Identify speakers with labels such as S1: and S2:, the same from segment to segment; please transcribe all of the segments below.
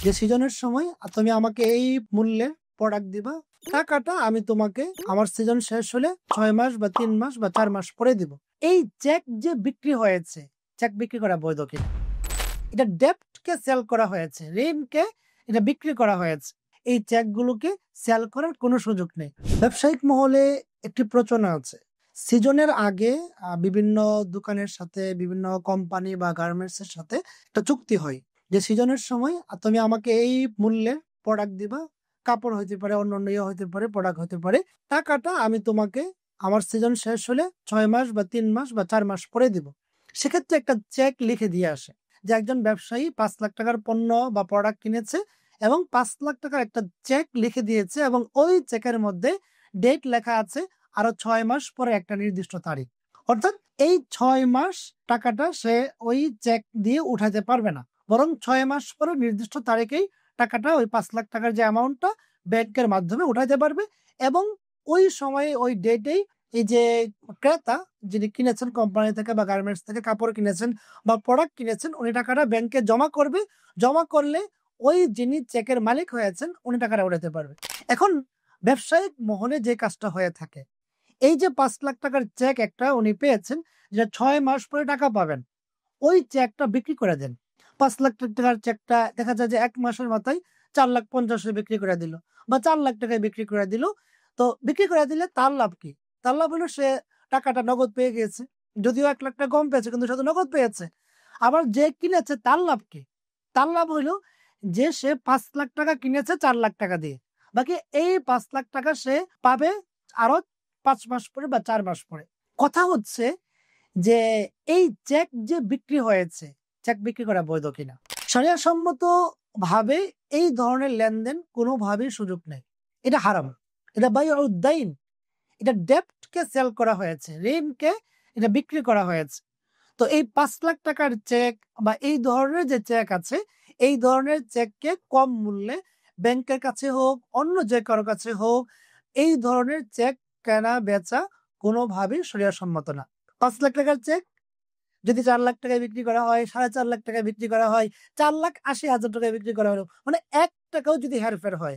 S1: যে সিজনের সময় তুমি আমাকে এই মূল্যে প্রোডাক্ট দিবা, টাকাটা আমি তোমাকে আমার সিজন শেষ হলে 6 মাস বা 3 মাস বা 4 মাস পরে দিব। এই চেক যে বিক্রি হয়েছে, চেক বিক্রি করা বৈধ কিনা? এটা ডেপ্টকে সেল করা হয়েছে, ঋণকে এটা বিক্রি করা হয়েছে। এই চেকগুলোকে সেল করার কোনো সুযোগ নেই। ব্যবসায়িক মহলে একটি প্রচলন আছে। সিজনের আগে বিভিন্ন দোকানের সাথে, বিভিন্ন কোম্পানি বা গার্মেন্টস এর সাথে একটা চুক্তি হয় যে সিজনের সময় তুমি আমাকে এই মূল্যে প্রোডাক্ট দিবা। কাপড় হইতে পারে, অন্যান্য হইতে পারে, প্রোডাক্ট হতে পারে। টাকাটা আমি তোমাকে আমার সিজন শেষ হলে 6 মাস বা 3 মাস বা 4 মাস পরে দিব। সেক্ষেত্রে একটা চেক লিখে দিয়ে আসে যে একজন ব্যবসায়ী 5 লাখ টাকার পণ্য বা প্রোডাক্ট কিনেছে এবং 5 লাখ টাকার একটা চেক লিখে দিয়েছে এবং ওই চেকের মধ্যে ডেট লেখা আছে আরো 6 মাস পরে একটা নির্দিষ্ট তারিখ। অর্থাৎ এই 6 মাস টাকাটা সে ওই চেক দিয়ে উঠাতে পারবে না, বরং 6 মাস পরে নির্দিষ্ট তারিখেই টাকাটা ওই 5 লাখ টাকার যে অ্যামাউন্টটা ব্যাংকের মাধ্যমে উঠাতে পারবে। এবং ওই সময়ে ওই ডেটেই এই যে ক্রেতা যিনি কিনেছেন কোম্পানি থেকে বা গার্মেন্টস থেকে কাপড় কিনেছেন বা প্রোডাক্ট কিনেছেন, উনি টাকাটা ব্যাংকে জমা করবে। জমা করলে ওই যিনি চেকের মালিক হয়েছেন উনি টাকাটা উঠাতে পারবে। এখন ব্যবসায়িক মহলে যে কাজটা হয়ে থাকে, এই যে ৫ লাখ টাকার চেক একটা উনি পেয়েছেন, যেটা ৬ মাস পরে টাকা পাবেন, ওই চেকটা বিক্রি করে দেন। ৫ লাখ টাকার চেকটা দেখা যায় যে ১ মাসের মাথায় ৪,৫০,০০০ বিক্রি করে দিল বা ৪ লাখ টাকায় বিক্রি করে দিল। তো বিক্রি করে দিলে তার লাভ কি? তার লাভ হলো সে টাকাটা নগদ পেয়ে গিয়েছে। যদিও ১ লাখ টাকা কম পেয়েছে কিন্তু সে তো নগদ পেয়েছে। আবার যে কিনেছে তার লাভ কি? তার লাভ হইলো যে সে ৫ লাখ টাকা কিনেছে ৪ লাখ টাকা দিয়ে। বাকি এই ৫ লাখ টাকা সে পাবে আরো ৫ মাস পরে বা ৪ মাস পরে। কথা হচ্ছে যে এই চেক যে বিক্রি হয়েছে, চেক বিক্রি করা বৈধ কিনা? শরিয়াসম্মত ভাবে এই ধরনের লেনদেন কোনোভাবেই সুযোগ নেই। এটা হারাম। এটা বাইউদ দাইন। এটা ডেপ্টকে সেল করা হয়েছে, ঋণকে এটা বিক্রি করা হয়েছে। তো এই ৫ লাখ টাকার চেক বা এই ধরনের যে চেক আছে, এই ধরনের চেককে কম মূল্যে ব্যাংকের কাছে হোক, অন্য যে কারো কাছে হোক, এই ধরনের চেক কেনা বেচা কোনোভাবেই শরিয়াসম্মত না। ৫ লাখ টাকার চেক যদি ৪ লাখ টাকায় বিক্রি করা হয়, ৪.৫ লাখ টাকায় বিক্রি করা হয়, ৪,৮০,০০০ টাকায় বিক্রি করা হলো, মানে ১ টাকাও যদি হেরফের হয়,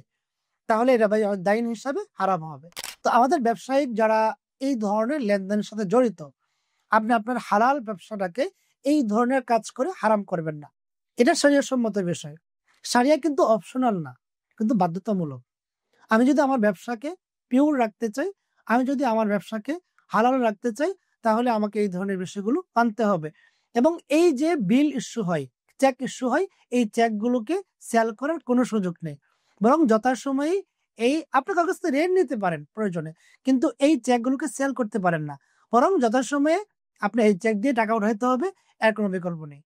S1: তাহলে এটা ভাই দাইন হিসাবে হারাম হবে। তো আমাদের ব্যবসায়িক যারা এই ধরনের লেনদেনের সাথে জড়িত, আপনি আপনার হালাল ব্যবসাটাকে এই ধরনের কাজ করে হারাম করবেন না। এটা শরীয়তসম্মত বিষয়। শারিয়া কিন্তু অপশনাল না, কিন্তু বাধ্যতামূলক। আমি যদি আমার ব্যবসাকে পিওর রাখতে চাই, আমি যদি আমার ব্যবসাকে হালাল রাখতে চাই, তাহলে আমাকে এই ধরনের বিষয়গুলো মানতে হবে। এবং এই যে বিল ইস্যু হয়, চেক ইস্যু হয়, এই চেকগুলোকে সেল করার কোনো সুযোগ নেই। বরং যথাসময়েই আপনি কারো কাছ থেকে ঋণ নিতে পারেন প্রয়োজনে, কিন্তু এই চেকগুলোকে সেল করতে পারেন না। বরং যথাসময়ে আপনি এই চেক দিয়ে টাকা উঠাইতে হবে, এর কোনো বিকল্প নেই।